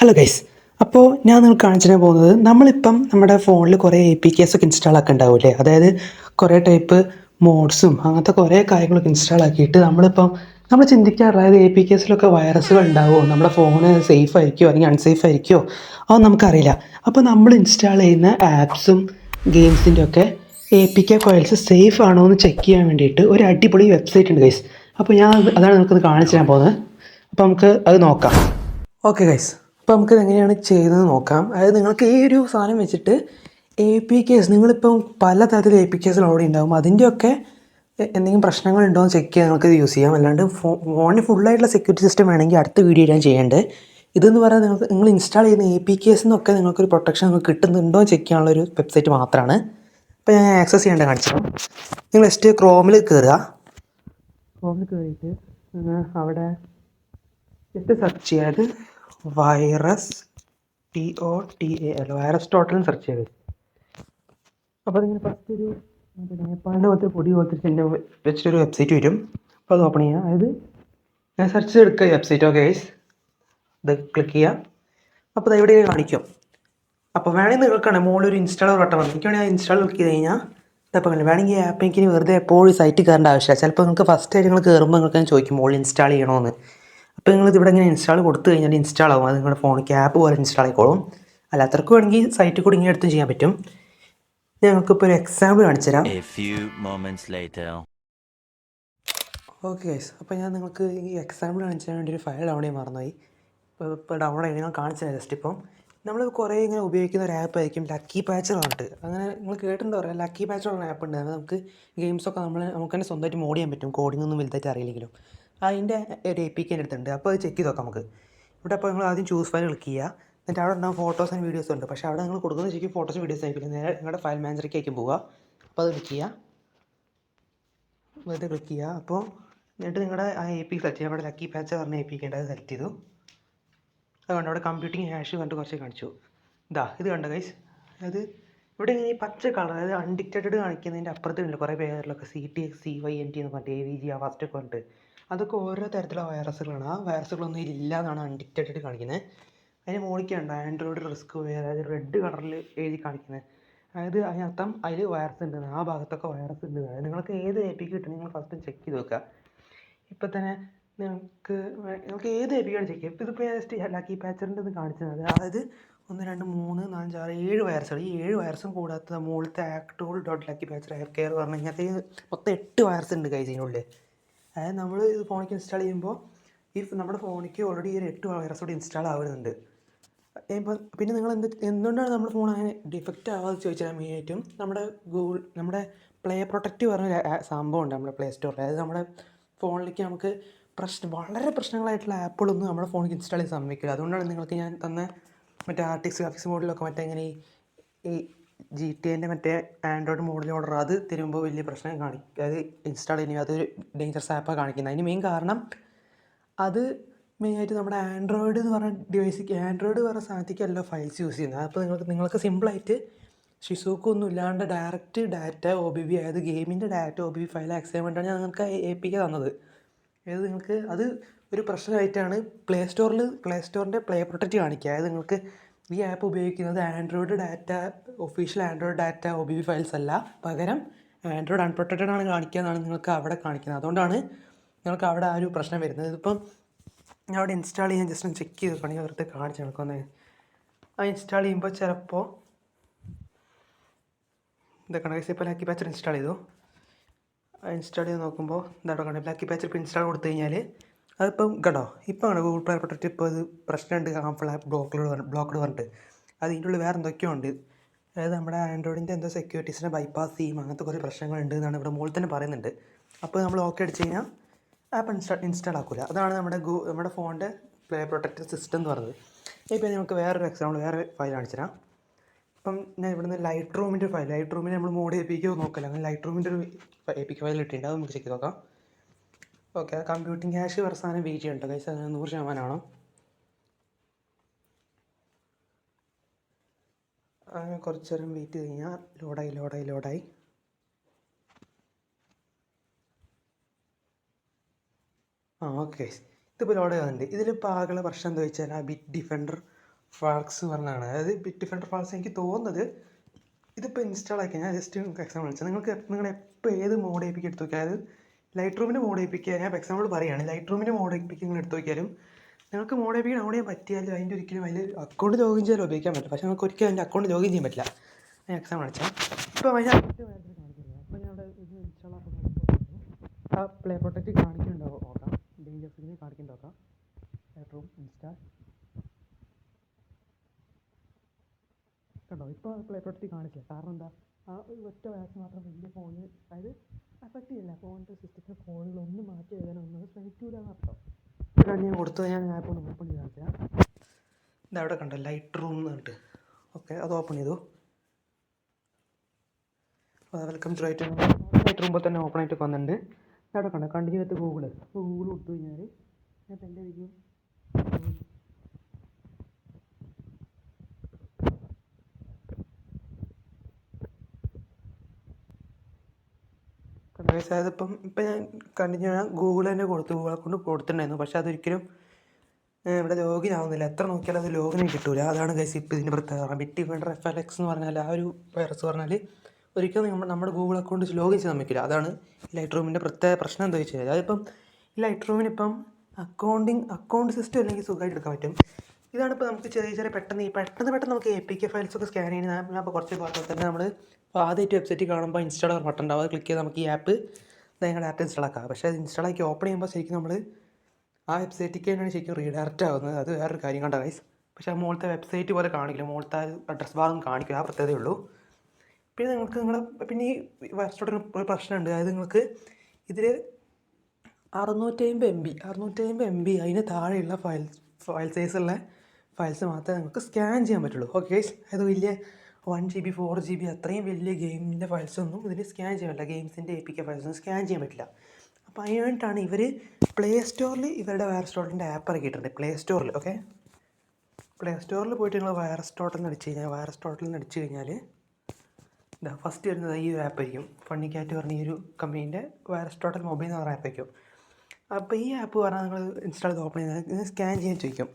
Hello guys. അപ്പോൾ ഞാൻ നിങ്ങൾക്ക് കാണിച്ചു തരാൻ പോകുന്നത് നമ്മളിപ്പം നമ്മുടെ ഫോണിൽ കുറേ APKs ഒക്കെ ഇൻസ്റ്റാൾ ആക്കി ഉണ്ടാവില്ലേ. അതായത് കുറേ ടൈപ്പ് മോഡ്സും അങ്ങനത്തെ കുറേ കാര്യങ്ങളൊക്കെ ഇൻസ്റ്റാൾ ആക്കിയിട്ട് നമ്മൾ ചിന്തിക്കാറുള്ളത് അതായത് APKസിലൊക്കെ വൈറസുകൾ ഉണ്ടാവുമോ, നമ്മുടെ ഫോണ് സേഫ് ആയിരിക്കുമോ അല്ലെങ്കിൽ അൺസേഫ് ആയിരിക്കുമോ, അതൊന്നും നമുക്കറിയില്ല. അപ്പോൾ നമ്മൾ ഇൻസ്റ്റാൾ ചെയ്യുന്ന ആപ്സും ഗെയിംസിൻ്റെ ഒക്കെ APK ഫയൽസ് സേഫ് ആണോ എന്ന് ചെക്ക് ചെയ്യാൻ വേണ്ടിയിട്ട് ഒരു അടിപൊളി വെബ്സൈറ്റ് ഉണ്ട് ഗൈസ്. അപ്പോൾ അതാണ് നിങ്ങൾക്കത് കാണിച്ചു തരാൻ പോകുന്നത്. അപ്പോൾ നമുക്ക് അത് നോക്കാം. ഓക്കെ ഗൈസ്, അപ്പോൾ നമുക്കിത് എങ്ങനെയാണ് ചെയ്യുന്നത് നോക്കാം. അതായത് നിങ്ങൾക്ക് ഈ ഒരു സാധനം വെച്ചിട്ട് APKs നിങ്ങളിപ്പം പലതരത്തിൽ APKs ലോഡ് ഉണ്ടാകും. അതിൻ്റെയൊക്കെ എന്തെങ്കിലും പ്രശ്നങ്ങളുണ്ടോ എന്ന് ചെക്ക് ചെയ്യാൻ നിങ്ങൾക്കിത് യൂസ് ചെയ്യാം. അല്ലാണ്ട് ഫോണിന് ഫുള്ളായിട്ടുള്ള സെക്യൂരിറ്റി സിസ്റ്റം വേണമെങ്കിൽ അടുത്ത വീഡിയോ ഞാൻ ചെയ്യേണ്ടത്. ഇതെന്ന് പറഞ്ഞാൽ നിങ്ങൾ ഇൻസ്റ്റാൾ ചെയ്യുന്ന APKs എന്നൊക്കെ നിങ്ങൾക്കൊരു പ്രൊട്ടക്ഷൻ നിങ്ങൾക്ക് കിട്ടുന്നുണ്ടോ എന്ന് ചെക്ക് ചെയ്യാനുള്ളൊരു വെബ്സൈറ്റ് മാത്രമാണ്. അപ്പോൾ ഞാൻ ആക്സസ് ചെയ്യേണ്ടത് കാണിച്ചു. നിങ്ങൾ ജസ്റ്റ് ക്രോമിൽ കയറുക. ക്രോമിൽ കയറിയിട്ട് അവിടെ ജസ്റ്റ് സെർച്ച് ചെയ്യാത് virus TOTAL virus total search ചെയ്ത്. അപ്പോൾ അതിങ്ങനെ ഫസ്റ്റ് ഒരു നേപ്പാളിൻ്റെ പോലത്തെ പൊടി പോലത്തെ ചിഹ്നം വെച്ചിട്ടൊരു വെബ്സൈറ്റ് വരും. അപ്പോൾ അത് ഓപ്പൺ ചെയ്യുക. അതായത് ഞാൻ സെർച്ച് ചെയ്തെടുക്കുക ഈ വെബ്സൈറ്റ്. ഓക്കെ ഗൈസ്, ഇത് ക്ലിക്ക് ചെയ്യുക. അപ്പോൾ അത് എവിടെ കാണിക്കും. അപ്പോൾ വേണമെങ്കിൽ നിങ്ങൾക്കാണ് മുകളിൽ ഒരു ഇൻസ്റ്റാൾ ബട്ടൺ വന്നു. എനിക്ക് വേണമെങ്കിൽ ആ ഇൻസ്റ്റാൾ ക്ലിക്ക് ചെയ്ത് കഴിഞ്ഞാൽ ഇതപ്പോൾ വേണമെങ്കിൽ ഈ ആപ്പ് എനിക്ക് വെറുതെ എപ്പോഴും സൈറ്റിൽ കയറേണ്ട ആവശ്യമില്ല. ചിലപ്പോൾ നിങ്ങൾക്ക് ഫസ്റ്റ് ആയിട്ട് നിങ്ങൾ കയറുമ്പോൾ നിങ്ങൾക്ക് ഞാൻ ചോദിക്കും മുകളിൽ ഇൻസ്റ്റാൾ ചെയ്യണമെന്ന്. അപ്പോൾ നിങ്ങൾ ഇവിടെ ഇങ്ങനെ ഇൻസ്റ്റാൾ കൊടുത്തു കഴിഞ്ഞാൽ ഇൻസ്റ്റാൾ ആകും. അത് നിങ്ങളുടെ ഫോണിലേക്ക് ആപ്പ് പോലെ ഇൻസ്റ്റാൾ ആയിക്കോളും. അല്ലാത്തവർക്ക് വേണമെങ്കിൽ സൈറ്റിൽ കൂടി ഇങ്ങനെ എടുത്തും ചെയ്യാൻ പറ്റും. ഞങ്ങൾക്കിപ്പോൾ ഒരു എക്സാമ്പിൾ കാണിച്ചു തരാം. ഓക്കെ ഗൈസ്, അപ്പോൾ ഞാൻ നിങ്ങൾക്ക് ഈ എക്സാമ്പിൾ കാണിച്ചു തരാൻ വേണ്ടി ഒരു ഫയൽ ഡൗൺലോഡ് ചെയ്യാൻ മറന്നുപോയി. ഇപ്പോൾ ഡൗൺലോഡ് ചെയ്ത് ഞാൻ കാണിച്ചു തരാം. ജസ്റ്റ് ഇപ്പം നമ്മൾ കുറേ ഇങ്ങനെ ഉപയോഗിക്കുന്ന ഒരു ആപ്പ് ആയിരിക്കും ലക്കി പാച്ചർ പറഞ്ഞിട്ട്. അങ്ങനെ നിങ്ങൾ കേട്ടിട്ടുണ്ടോ പറയാം, ലക്കി പാച്ചർ പറഞ്ഞ ആപ്പ് ഉണ്ട്. അത് നമുക്ക് ഗെയിംസൊക്കെ നമുക്ക് തന്നെ സ്വന്തമായിട്ട് മോഡ് ചെയ്യാൻ പറ്റും, കോഡിംഗ് ഒന്നും വലുതായിട്ട് അറിയില്ലെങ്കിലും. അതിൻ്റെ ഒരു APK എൻ്റെ അടുത്തുണ്ട്. അപ്പോൾ അത് ചെക്ക് ചെയ്ത് നോക്കാം നമുക്ക്. ഇവിടെ അപ്പോൾ നിങ്ങൾ ആദ്യം ചൂസ് ഫയൽ ക്ലിക്ക് ചെയ്യുക. എന്നിട്ട് അവിടെ ഉണ്ടാകും ഫോട്ടോസ് ആൻഡ് വീഡിയോസ് ഉണ്ട്. പക്ഷേ അവിടെ നിങ്ങൾ കൊടുക്കുന്നത് ശരിക്കും ഫോട്ടോസ് വീഡിയോസ് ആയിരിക്കും. നേരെ നിങ്ങളുടെ ഫയൽ മാനേജറിലേക്ക് പോവുക. അപ്പോൾ അത് ക്ലിക്ക് ചെയ്യുക. വെറുതെ ക്ലിക്ക് ചെയ്യുക. അപ്പോൾ എന്നിട്ട് നിങ്ങളുടെ ആ APK സെലക്ട് ചെയ്യുക. അവിടെ ലക്കി പാച്ചർ പറഞ്ഞ APK ഉണ്ട്, അത് സെലക്ട് ചെയ്തു. അത് കണ്ടോ, അവിടെ കമ്പ്യൂട്ടിങ് ഹാഷ് കണ്ട് കുറച്ച് കാണിച്ചു. ഇത് കണ്ട ഗൈസ്. അതായത് ഇവിടെ ഈ പച്ച കളർ, അതായത് അൺഡിറ്റക്റ്റഡ് കാണിക്കുന്നതിൻ്റെ അപ്പുറത്തുണ്ട് കുറേ പേരിലൊക്കെ CTXCYNT എന്ന് പറഞ്ഞിട്ട് AVG ഫസ്റ്റ് ഒക്കെ പറഞ്ഞിട്ട്. അതൊക്കെ ഓരോ തരത്തിലുള്ള വൈറസുകളാണ്. ആ വൈറസുകളൊന്നും ഇതിലില്ല എന്നാണ് അൺഡിറ്റക്റ്റഡ് കാണിക്കുന്നത്. അതിന് മോളിക്കുണ്ട് ആൻഡ്രോയിഡ് റിസ്ക് വെയർ, അതായത് റെഡ് കളറിൽ എഴുതി കാണിക്കുന്നത്. അതായത് അതിനർത്ഥം അതിൽ വൈറസ് ഉണ്ട്, ആ ഭാഗത്തൊക്കെ വൈറസ് ഉണ്ട്. അതായത് നിങ്ങൾക്ക് ഏത് APK കിട്ടും നിങ്ങൾ ഫസ്റ്റ് ചെക്ക് ചെയ്ത് വെക്കുക. ഇപ്പം തന്നെ നിങ്ങൾക്ക് ഏത് APK ആണ് ചെക്ക് ചെയ്യുക. ഇതിപ്പോൾ ജസ്റ്റ് ലക്കി പാച്ചറിൻ്റെ ഇത് കാണിച്ചത്. അതായത് 1 2 3 4 6 7 വൈറസുകൾ. ഈ 7 വൈറസും കൂടാത്ത മുകളിലത്തെ ആക്ടോൾ dot lucky patcher air care പറഞ്ഞു കഴിഞ്ഞാൽ മൊത്തം 8 വൈറസ് ഉണ്ട് കൈസ് ഇതിനുള്ളിൽ. അതായത് നമ്മൾ ഇത് ഫോണിലേക്ക് ഇൻസ്റ്റാൾ ചെയ്യുമ്പോൾ നമ്മുടെ ഫോണിലേക്ക് ഓൾറെഡി ഒരു 8 വൈറസ് കൂടി ഇൻസ്റ്റാൾ ആവുന്നുണ്ട്. പിന്നെ നിങ്ങൾ എന്തുകൊണ്ടാണ് നമ്മുടെ ഫോൺ അങ്ങനെ ഡിഫക്റ്റ് ആവാതെ ചോദിച്ചാൽ മെയിനായിട്ടും നമ്മുടെ പ്ലേ പ്രൊട്ടക്റ്റ് പറഞ്ഞ സംഭവം ഉണ്ട് നമ്മുടെ പ്ലേ സ്റ്റോറിൽ. അതായത് നമ്മുടെ ഫോണിലേക്ക് നമുക്ക് വളരെ പ്രശ്നങ്ങളായിട്ടുള്ള ആപ്പുകളൊന്നും നമ്മുടെ ഫോണിൽ ഇൻസ്റ്റാൾ ചെയ്ത് സമ്മതിക്കില്ല. അതുകൊണ്ടാണ് നിങ്ങൾക്ക് ഞാൻ തന്ന മറ്റേ RTX ഗ്രാഫിക്സ് മോഡിലൊക്കെ മറ്റേ ഇങ്ങനെ ഈ GTA മറ്റേ ആൻഡ്രോയിഡ് മോഡൽ ഓർഡർ അത് തരുമ്പോൾ വലിയ പ്രശ്നം കാണിക്കും. അത് ഇൻസ്റ്റാൾ ചെയ്യുമ്പോൾ അതൊരു ഡേഞ്ചറസ് ആപ്പാണ് കാണിക്കുന്നത്. അതിന് മെയിൻ കാരണം അത് മെയിനായിട്ട് നമ്മുടെ ആൻഡ്രോയിഡ് എന്ന് പറഞ്ഞ ഡിവൈസിക്ക്, ആൻഡ്രോയിഡ് പറഞ്ഞ സാധനത്തേക്കല്ല ഫയൽസ് യൂസ് ചെയ്യുന്നത്. അപ്പോൾ നിങ്ങൾക്ക് സിമ്പിളായിട്ട് ഷിസൂക്ക് ഒന്നും ഇല്ലാണ്ട് ഡയറക്റ്റ് ഡാറ്റ OBB, അതായത് ഗെയിമിൻ്റെ ഡാറ്റ OBB ഫയൽ ആക്സസ് ചെയ്യാൻ വേണ്ടിയാണ് ഞാൻ നിങ്ങൾക്ക് APK തന്നത്. അതായത് നിങ്ങൾക്ക് അത് ഒരു പ്രശ്നമായിട്ടാണ് പ്ലേ സ്റ്റോറിൻ്റെ പ്ലേ പ്രൊട്ടക്റ്റ് കാണിക്കുക. അതായത് നിങ്ങൾക്ക് ഈ ആപ്പ് ഉപയോഗിക്കുന്നത് official Android data OBB files അല്ല, പകരം ആൻഡ്രോയിഡ് അൺപ്രൊട്ടക്റ്റഡ് ആണ് കാണിക്കുക എന്നാണ് നിങ്ങൾക്ക് അവിടെ കാണിക്കുന്നത്. അതുകൊണ്ടാണ് നിങ്ങൾക്ക് അവിടെ ആ ഒരു പ്രശ്നം വരുന്നത്. ഇതിപ്പം ഞാൻ അവിടെ ഇൻസ്റ്റാൾ ചെയ്യാൻ ജസ്റ്റ് ഒന്ന് ചെക്ക് ചെയ്ത് നോക്കുകയാണെങ്കിൽ വെറുതെ കാണിച്ച് നടക്കുന്നത്. ആ ഇൻസ്റ്റാൾ ചെയ്യുമ്പോൾ ചിലപ്പോൾ ഇതൊക്കെ ഗൈസ്. ഇപ്പോൾ ലക്കി പാച്ചർ ഇൻസ്റ്റാൾ ചെയ്തു. ഇൻസ്റ്റാൾ ചെയ്ത് നോക്കുമ്പോൾ എന്താ കണ്ടോ ലക്കി പാച്ചർ ഇപ്പോൾ ഇൻസ്റ്റാൾ കൊടുത്തു കഴിഞ്ഞാൽ അതിപ്പം കണ്ടോ, ഇപ്പോൾ ആണ് ഗൂഗിൾ പ്ലേ പ്രൊട്ടക്റ്റ് ഇപ്പോൾ ഇത് പ്രശ്നമുണ്ട്, ഹാംഫുൾ ആപ്പ് ബ്ലോക്ക്ഡ് പറഞ്ഞിട്ട്. അത് ഇതിൻ്റെ ഉള്ളിൽ വേറെ എന്തൊക്കെയോ ഉണ്ട്. അതായത് നമ്മുടെ ആൻഡ്രോയിഡിൻ്റെ എന്തോ സെക്യൂരിറ്റീസിനെ ബൈപ്പാസ് ചെയ്യും, അങ്ങനത്തെ കുറേ പ്രശ്നങ്ങളുണ്ട് എന്നാണ് ഇവിടെ മുകളിൽ തന്നെ പറയുന്നുണ്ട്. അപ്പോൾ നമ്മൾ ഓക്കെ അടിച്ച് കഴിഞ്ഞാൽ ആപ്പ് ഇൻസ്റ്റാൾ ആക്കില്ല. അതാണ് നമ്മുടെ ഫോണിൻ്റെ പ്ലേ പ്രൊട്ടക്റ്റ് സിസ്റ്റം എന്ന് പറയുന്നത്. ഇപ്പോൾ നമുക്ക് വേറൊരു എക്സാമ്പിൾ, വേറെ ഫയൽ കാണിച്ചു തരാം. ഇപ്പം ഞാൻ ഇവിടുന്ന് ലൈറ്റ് റൂമിൻ്റെ നമ്മൾ മോഡ് APK നോക്കില്ല, അങ്ങനെ ലൈറ്റ് റൂമിൻ്റെ ഒരു APK ഫയൽ ഇട്ടിട്ടുണ്ട്. അത് നമുക്ക് ചെക്ക് ചെയ്ത് നോക്കാം. ഓക്കെ, കമ്പ്യൂട്ടിങ് ഹാഷ് സാധനം വെയിറ്റ് ചെയ്യണ്ട കൈസ്, അത് 100%. അങ്ങനെ കുറച്ച് നേരം വെയിറ്റ് ചെയ്ത് കഴിഞ്ഞാൽ ലോഡായി. ഓക്കെ ഗൈസ്, ഇതിപ്പോൾ ലോഡ് ചെയ്യുന്നുണ്ട്. ഇതിലിപ്പോൾ ആകെയുള്ള പ്രശ്നം എന്താ വെച്ചാൽ ആ ബിറ്റ് ഡിഫൻഡർ ഫാൾസ് പറഞ്ഞതാണ്. അതായത് ബിറ്റ് ഡിഫൻഡർ ഫാൾസ് എനിക്ക് തോന്നുന്നത് ഇതിപ്പോൾ ഇൻസ്റ്റാൾ ആക്കിയാൽ ഞാൻ ജസ്റ്റ് എക്സാമ്പിൾ വിളിച്ചത് നിങ്ങൾ എപ്പോൾ ഏത് മോഡ് ഏപ്പിക്ക് എടുത്ത് നോക്കിയാൽ, അതായത് ലൈറ്റ് റൂമിൻ്റെ മോഡ് ഏപ്പിക്കുക, ഞാൻ എക്സാമ്പിൾ പറയുകയാണ്, ലൈറ്റ് റൂമിൻ്റെ മോഡ് ഏപ്പിക്ക് നിങ്ങൾ എടുത്ത് നോക്കിയാലും നിങ്ങൾക്ക് മോഡ് ഏപ്പിക്ക് ഡൗൺലോഡ് ചെയ്യാൻ പറ്റിയാലും അതിൻ്റെ ഒരിക്കലും അതിൽ അക്കൗണ്ട് ലോഗിൻ ചെയ്യാൻ ഉപയോഗിക്കാൻ പറ്റില്ല. പക്ഷേ നമുക്ക് ഒരിക്കലും അതിൻ്റെ അക്കൗണ്ട് ലോഗിൻ ചെയ്യാൻ പറ്റില്ല. ഞാൻ എക്സാമ്പിൾ വിളിച്ചാൽ ഇപ്പോൾ അതിൻ്റെ കാണിക്കുന്നത്, അപ്പോൾ ഞാൻ അവിടെ ഇത് ഇൻസ്റ്റാൾ ആക്കുമ്പോൾ ആ പ്ലേ പ്രൊട്ടക്റ്റ് കാണിക്കുന്നുണ്ടാവും, നോക്കാം, ഡേഞ്ചർ ഫ്രീ കാണിക്കുന്നുണ്ട്, നോക്കാം, ലൈറ്റ് റൂം ഇൻസ്റ്റാൾ കണ്ടോ. ഇപ്പോൾ പ്ലേ പ്രൊട്ടക്റ്റ് കാണിച്ചില്ല, കാരണം എന്താ, ആ ഒരു ഒറ്റ വയസ്സ് മാത്രം വലിയ ഫോണിൽ, അതായത് അഫക്റ്റ് ചെയ്യില്ല, ഫോണിൻ്റെ സിസ്റ്റത്തിൻ്റെ ഫോണിലൊന്നും മാറ്റി എഴുതാനൊന്നും ശ്രമിക്കൂല എന്നർത്ഥം. ഇതാണ് ഞാൻ കൊടുത്തത്. ഞാൻ ആപ്പ് ഒന്ന് ഓപ്പൺ ചെയ്ത് കാണിച്ചാൽ ഇതവിടെ കണ്ടോ, ലൈറ്റ് റൂം എന്ന് പറഞ്ഞിട്ട്. ഓക്കെ, അത് ഓപ്പൺ ചെയ്തു. വെൽക്കം ടു ലൈറ്റ് റൂമിൽ തന്നെ ഓപ്പൺ ആയിട്ട് വന്നിട്ടുണ്ട്. അവിടെ കണ്ടോ, കണ്ടിന്യൂ വിത്ത് ഗൂഗിൾ കൊടുത്തു കഴിഞ്ഞാൽ ഞാൻ എൻ്റെ വീഡിയോ അതായത് ഇപ്പം ഞാൻ കണ്ടിന്യൂ ഗൂഗിൾ തന്നെ ഗൂഗിളെ കൊണ്ട് കൊടുത്തിട്ടുണ്ടായിരുന്നു. പക്ഷേ അതൊരിക്കലും ഇവിടെ ലോഗിൻ ആവുന്നില്ല. എത്ര നോക്കിയാലും അത് ലോഗിൻ കിട്ടില്ല. അതാണ് ഗൈസ് ഇപ്പോൾ ഇതിൻ്റെ പ്രത്യേകത. ബിറ്റ് ഡിഫൻഡർ FLX എന്ന് പറഞ്ഞാൽ ആ ഒരു വൈറസ് പറഞ്ഞാൽ ഒരിക്കലും നമ്മുടെ ഗൂഗിൾ അക്കൗണ്ട് ലോഗിൻ ചെയ്യാൻ പറ്റില്ല. അതാണ് ഈ ലൈറ്റ് റൂമിൻ്റെ പ്രത്യേക പ്രശ്നം എന്താ വെച്ച് കഴിഞ്ഞാൽ, അതിപ്പം ഈ ലൈറ്റ് റൂമിനിപ്പം അക്കൗണ്ട് സിസ്റ്റം അല്ലെങ്കിൽ സുഖമായിട്ട് എടുക്കാൻ പറ്റും. ഇതാണിപ്പോൾ നമുക്ക് ചെറിയ പെട്ടെന്ന് നമുക്ക് APK ഫയൽസൊക്കെ സ്കാൻ ചെയ്യുന്ന, ഞാൻ ഇപ്പോൾ കുറച്ച് പറഞ്ഞാൽ തന്നെ നമ്മൾ ആദ്യമായിട്ട് വെബ്സൈറ്റിൽ കാണുമ്പോൾ ഇൻസ്റ്റാൾ ബട്ടൺ ഉണ്ടാവും, അത് ക്ലിക്ക് ചെയ്ത് നമുക്ക് ഈ ആപ്പ് നിങ്ങളുടെ ആപ്പ് ഇൻസ്റ്റാൾ ആക്കാം. പക്ഷേ അത് ഇൻസ്റ്റാൾ ആക്കി ഓപ്പൺ ചെയ്യുമ്പോൾ ശരിക്കും നമ്മൾ ആ വെബ്സൈറ്റിലേക്ക് തന്നെയാണ് ശരിക്കും റീഡയറക്റ്റ് ആകുന്നത്. അത് വേറൊരു കാര്യം കണ്ട ഗൈസ്. പക്ഷേ ആ മുകളിലത്തെ വെബ്സൈറ്റ് പോലെ കാണിക്കില്ല, മുകളിലത്തെ അഡ്രസ് ബാറൊന്നും കാണിക്കില്ല, ആ പ്രത്യേകതയുള്ളൂ. പിന്നെ പിന്നെ ഈ വെബ്സൈറ്റിന് ഒരു പ്രശ്നമുണ്ട്. അതായത് നിങ്ങൾക്ക് ഇതിൽ 650 MB അതിന് താഴെയുള്ള ഫയൽ സൈസുള്ള ഫയൽസ് മാത്രമേ നിങ്ങൾക്ക് സ്കാൻ ചെയ്യാൻ പറ്റുള്ളൂ. ഓക്കെ ഗൈസ്, അത് വലിയ 1 GB 4 GB അത്രയും വലിയ ഗെയിമിൻ്റെ ഫയൽസൊന്നും ഇതിന് സ്കാൻ ചെയ്യാൻ പറ്റില്ല. ഗെയിംസിൻ്റെ APK ഫയൽസൊന്നും സ്കാൻ ചെയ്യാൻ പറ്റില്ല. അപ്പോൾ അതിന് വേണ്ടിയിട്ടാണ് ഇവർ പ്ലേ സ്റ്റോറിൽ ഇവരുടെ വൈറസ് ടോട്ടലിൻ്റെ ആപ്പ് ഇറക്കിയിട്ടുണ്ട്. പ്ലേ സ്റ്റോറിൽ പോയിട്ട് നിങ്ങൾ വൈറസ് ടോട്ടൽ എന്ന് അടിച്ചു കഴിഞ്ഞാൽ ഇതാ ഫസ്റ്റ് വരുന്നത് ഈ ഒരു ആപ്പ് ആയിരിക്കും. ഫണ്ണിക്കാറ്റ് പറഞ്ഞ ഈ ഒരു കമ്പനീൻ്റെ വൈറസ് ടോട്ടൽ മൊബൈൽ എന്ന് പറഞ്ഞ ആപ്പ് ആയിരിക്കും. അപ്പോൾ ഈ ആപ്പ് പറഞ്ഞാൽ നിങ്ങൾ ഇൻസ്റ്റാൾ ചെയ്ത് ഓപ്പൺ ചെയ്താൽ സ്കാൻ ചെയ്യാൻ ചോദിക്കും.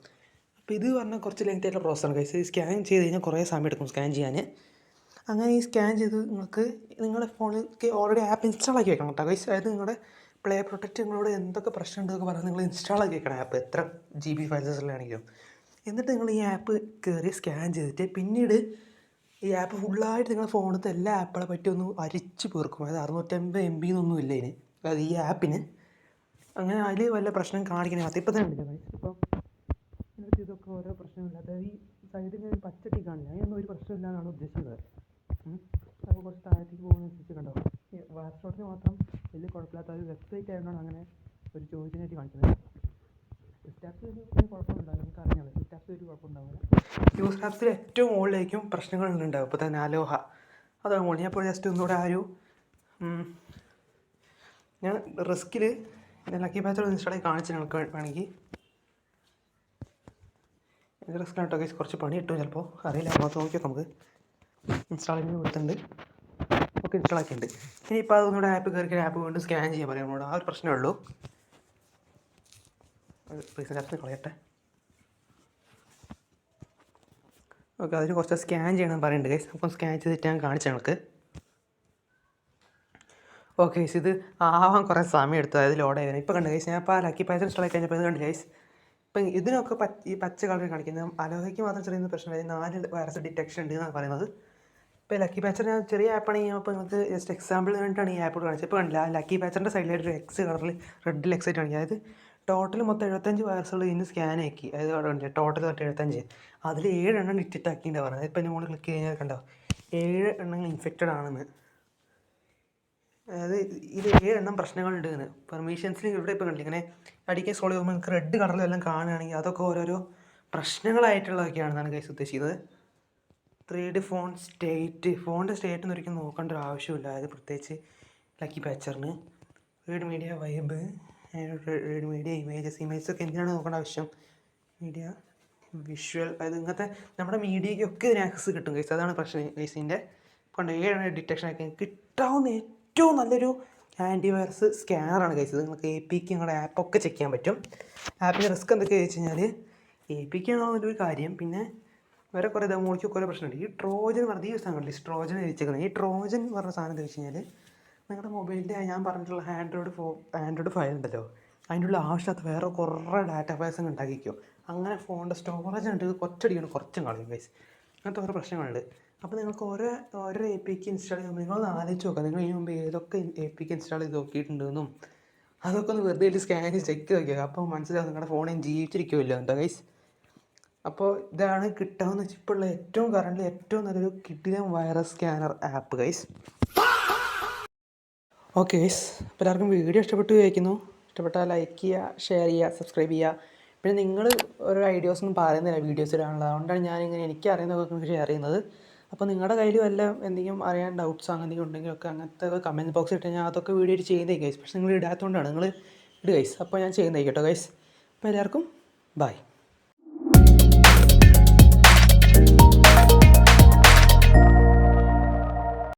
അപ്പോൾ ഇത് പറഞ്ഞാൽ കുറച്ച് ലെങ്ത് ആയിട്ടുള്ള പ്രോസസ്സാണ് ഗൈസ്. സ്കാൻ ചെയ്ത് കഴിഞ്ഞാൽ കുറേ സമയം എടുക്കും സ്കാൻ ചെയ്യാൻ. അങ്ങനെ ഈ സ്കാൻ ചെയ്ത് നിങ്ങൾക്ക് നിങ്ങളുടെ ഫോണിലേക്ക് ഓൾറെഡി ആപ്പ് ഇൻസ്റ്റാൾ ആക്കി വെക്കണം കേട്ടോ ഗൈസ്. അതായത് നിങ്ങളുടെ പ്ലേ പ്രൊട്ടക്റ്റ് നിങ്ങളോട് എന്തൊക്കെ പ്രശ്നം ഉണ്ടെന്നൊക്കെ പറഞ്ഞാൽ നിങ്ങൾ ഇൻസ്റ്റാൾ ആക്കി വെക്കണം ആപ്പ്, എത്ര GB ഫയൽസിലാണെങ്കിലും. എന്നിട്ട് നിങ്ങൾ ഈ ആപ്പ് കയറി സ്കാൻ ചെയ്തിട്ട് പിന്നീട് ഈ ആപ്പ് ഫുള്ളായിട്ട് നിങ്ങളുടെ ഫോണിലത്തെ എല്ലാ ആപ്പുകളെ പറ്റി ഒന്ന് അരിച്ച് പേർക്കും. അതായത് 650 MB എന്നൊന്നും ഇല്ല ഇതിന്, അതായത് ഈ ആപ്പിന്. അങ്ങനെ അതിൽ വല്ല പ്രശ്നം കാണിക്കണേ അത് ഇപ്പം തന്നെ ഉണ്ടല്ലോ ഗൈസ്. ഇപ്പം എന്നിട്ട് ഇതൊക്കെ ഓരോ പ്രശ്നമില്ല. അതായത് ഈ സൈഡിൽ ഞാൻ പച്ചട്ടി കാണില്ല, അതിനൊന്നും ഒരു പ്രശ്നമില്ല എന്നാണ് ഉദ്ദേശിക്കുന്നത്. അപ്പോൾ കുറച്ച് താഴത്തേക്ക് പോകുന്നതനുസരിച്ച് കണ്ടോ, ഈ വാട്സോട്ടിന് മാത്രം വലിയ കുഴപ്പമില്ലാത്ത ഒരു വെബ്സൈറ്റ് ആയതുകൊണ്ടാണ് അങ്ങനെ ഒരു ചോദിക്കാനായിട്ട് കാണിക്കുന്നത്. സ്റ്റാപ്സ് ഒരു കുഴപ്പമുണ്ടാവില്ല, നമുക്ക് അറിയാം. സ്റ്റാപ്സ് ഒരു കുഴപ്പമുണ്ടാവില്ല. യൂസ് ആപ്സിൽ ഏറ്റവും മുകളിലേക്കും പ്രശ്നങ്ങളുണ്ടാവും. ഇപ്പോൾ തന്നെ അലോഹ അതാണ് മുകളിൽ. ഞാൻ ഇപ്പോൾ ജസ്റ്റ് ഒന്നുകൂടെ ആ ഒരു ഞാൻ റിസ്കിൽ ലക്കി പാച്ചോട് ഇൻസ്റ്റാൾ ആയി കാണിച്ച് നിങ്ങൾക്ക് വേണമെങ്കിൽ. ഇത് റിസ്ക് കേട്ടോ ഗൈസ്, കുറച്ച് പണി കിട്ടും ചിലപ്പോൾ, അറിയില്ല. അപ്പോൾ നോക്കിയൊക്കെ നമുക്ക് ഇൻസ്റ്റാളിങ് കൊടുത്തിട്ടുണ്ട്. ഒക്കെ ഇൻസ്റ്റാൾ ആക്കിയിട്ടുണ്ട്. ഇനിയിപ്പോൾ അതൊന്നുകൂടെ ആപ്പ് കയറി ആപ്പ് കൊണ്ട് സ്കാൻ ചെയ്യാൻ പറയാം നമ്മളോട്. ആ ഒരു പ്രശ്നമേ ഉള്ളൂ. Recent apps കളയട്ടെ. ഓക്കെ, അതിന് കുറച്ച് സ്കാൻ ചെയ്യണമെന്ന് പറയുന്നുണ്ട് ഗൈസ്. അപ്പം സ്കാൻ ചെയ്തിട്ട് ഞാൻ കാണിച്ചു ഞങ്ങൾക്ക്. ഓക്കെ ഗൈസ്, ഇത് ആവാൻ കുറേ സമയം എടുത്തു, അതായത് ലോഡ് ആയിരുന്നു. ഇപ്പോൾ കണ്ടു ഗൈസ്, ഞാൻ ഇപ്പോൾ ലക്കി പാച്ച് ഇൻസ്റ്റാൾ ആക്കി കഴിഞ്ഞപ്പോൾ ഇത് കണ്ടു ഗൈസ്. ഇപ്പം ഇതിനൊക്കെ ഈ പച്ച കളർ കാണിക്കുന്നത് അലോഹയ്ക്ക് മാത്രം ചെറിയ പ്രശ്നം, അതായത് 4 വൈറസ് ഡിറ്റക്ഷൻ ഉണ്ട് എന്നാണ് പറയുന്നത്. ഇപ്പോൾ ലക്കി പാച്ചർ ഞാൻ ചെറിയ ആപ്പാണ് ഞാൻ ഇപ്പോൾ നിങ്ങൾക്ക് ജസ്റ്റ് എക്സാമ്പിൾ വേണ്ടിയിട്ടാണ് ഈ ആപ്പ് കാണിച്ചത്. ഇപ്പോൾ കണ്ടില്ല, ലക്കി പാച്ചറിൻ്റെ സൈഡിലായിട്ട് ഒരു X കളറിൽ റെഡിൽ എക്സൈറ്റ് കാണിക്കുക. അതായത് ടോട്ടൽ മൊത്തം 75 വൈറസുകൾ ഇതിന് സ്കാൻ ആക്കി. അതായത് അവിടെ ഉണ്ട് ടോട്ടൽ 75, അതിൽ 7 എണ്ണം ഡിറ്റക്റ്റ് ആക്കിയിട്ടാണ് പറയുന്നത്. ഇപ്പോൾ നമ്മൾ ക്ലിക്ക് കഴിഞ്ഞാൽ കണ്ടോ 7 എണ്ണങ്ങൾ ഇൻഫെക്റ്റഡ് ആണെന്ന്. അതായത് ഇത് 7 എണ്ണം പ്രശ്നങ്ങളുണ്ട് എന്ന്. പെർമിഷൻസിൽ ഇവിടെ ഇപ്പോൾ കണ്ടില്ല, ഇങ്ങനെ അടിക്കാൻ സ്ക്രോൾ ചെയ്യുമ്പോൾ നിങ്ങൾക്ക് റെഡ് കളറിലെല്ലാം കാണുകയാണെങ്കിൽ അതൊക്കെ ഓരോരോ പ്രശ്നങ്ങളായിട്ടുള്ളതൊക്കെയാണെന്നാണ് ഗൈസ് ഉദ്ദേശിക്കുന്നത്. 3D ഫോണിൻ്റെ സ്റ്റേറ്റൊന്നും ഒരിക്കലും നോക്കേണ്ട ഒരു ആവശ്യമില്ല. അതായത് പ്രത്യേകിച്ച് ലക്കി പാച്ചറിന് റീഡ് മീഡിയ വൈബ്, റീഡ് മീഡിയ ഇമേജസ് ഒക്കെ എന്തിനാണ് നോക്കേണ്ട ആവശ്യം? മീഡിയ വിഷ്വൽ, അതായത് ഇങ്ങനത്തെ നമ്മുടെ മീഡിയയ്ക്കൊക്കെ ഇതിന് ആക്സസ് കിട്ടും ഗൈസ്. അതാണ് പ്രശ്നം ഗൈസിൻ്റെ. കൊണ്ട് 7 ഡിറ്റക്ഷൻ ആക്കി കിട്ടാവുന്ന ഏറ്റവും നല്ലൊരു ആൻറ്റിവൈറസ് സ്കാനറാണ് ഗൈസ്. ഇത് നിങ്ങൾക്ക് APK നിങ്ങളുടെ ആപ്പൊക്കെ ചെക്ക് ചെയ്യാൻ പറ്റും. ആപ്പിൻ്റെ റിസ്ക് എന്തൊക്കെയാണെന്ന് വെച്ച് കഴിഞ്ഞാൽ APK ആണോ ഒരു കാര്യം, പിന്നെ വേറെ കുറേ മോളിക്ക് കുറേ പ്രശ്നമുണ്ട്. ഈ ട്രോജൻ പറഞ്ഞ ഈ സാധനമല്ലേ ട്രോജൻ എഴുതിച്ചേക്കുന്നത്. ഈ ട്രോജൻ എന്ന് പറഞ്ഞ സാധനം എന്താ വെച്ച് കഴിഞ്ഞാൽ നിങ്ങളുടെ മൊബൈലിൻ്റെ ഞാൻ പറഞ്ഞിട്ടുള്ള ആൻഡ്രോയിഡ് ഫയൽ ഉണ്ടല്ലോ, അതിൻ്റെ ഉള്ള ആവശ്യമില്ലാത്ത വേറെ കുറേ ഡാറ്റ ഫയൽസ് അങ്ങ് ഉണ്ടാക്കിക്കോ. അങ്ങനെ ഫോണിൻ്റെ സ്റ്റോറേജ് ഉണ്ട് കുറച്ചടിക്കണം, കുറച്ചും കളയും ഗൈസ്. അങ്ങനത്തെ ഓരോ പ്രശ്നങ്ങളുണ്ട്. അപ്പോൾ നിങ്ങൾക്ക് ഓരോ എ പി കെ ഇൻസ്റ്റാൾ ചെയ്യുമ്പോൾ നിങ്ങളൊന്ന് ആലോചിച്ച് നോക്കുക, നിങ്ങൾ ഇതിന് മുമ്പ് ഏതൊക്കെ എ പി കെ ഇൻസ്റ്റാൾ ചെയ്ത് നോക്കിയിട്ടുണ്ടെന്നും അതൊക്കെ ഒന്ന് വെറുതെ സ്കാൻ ചെയ്ത് ചെക്ക് ചെയ്ത് നോക്കിയാൽ അപ്പോൾ മനസ്സിലാവും നിങ്ങളുടെ ഫോണിൽ ജീവിച്ചിരിക്കുമല്ലോ എന്താ ഗൈസ്. അപ്പോൾ ഇതാണ് കിട്ടാവുന്ന ചിപ്പുള്ള ഏറ്റവും കറണ്ടിൽ ഏറ്റവും നല്ലൊരു കിഡിലൻ virus scanner app guys. Okay guys, അപ്പോൾ എല്ലാവർക്കും വീഡിയോ ഇഷ്ടപ്പെട്ടു വിചാരിക്കുന്നു. ഇഷ്ടപ്പെട്ടാൽ ലൈക്ക് ചെയ്യുക, ഷെയർ ചെയ്യുക, സബ്സ്ക്രൈബ് ചെയ്യുക. പിന്നെ നിങ്ങൾ ഓരോ ഐഡിയാസൊന്നും പറയുന്നില്ല വീഡിയോസ് ഇടാനുള്ളത്, അതുകൊണ്ടാണ് ഞാനിങ്ങനെ എനിക്ക് അറിയുന്നതൊക്കെ ഷെയർ ചെയ്യുന്നത്. അപ്പോൾ നിങ്ങളുടെ കയ്യിൽ വല്ല എന്തെങ്കിലും അറിയാൻ ഡൗട്ട്സ് അങ്ങനെ എന്തെങ്കിലും ഉണ്ടെങ്കിലൊക്കെ അങ്ങനത്തെ കമൻറ്റ് ബോക്സിൽ ഇട്ട് ഞാൻ അതൊക്കെ വീഡിയോ ചെയ്യുന്നേ ഗൈസ്. പക്ഷേ നിങ്ങൾ ഇടാത്തതുകൊണ്ടാണ്, നിങ്ങൾ ഇടുക ഗൈസ്. അപ്പോൾ ഞാൻ ചെയ്യുന്നതായി കേട്ടോ ഗൈസ്. അപ്പോൾ എല്ലാവർക്കും ബൈ.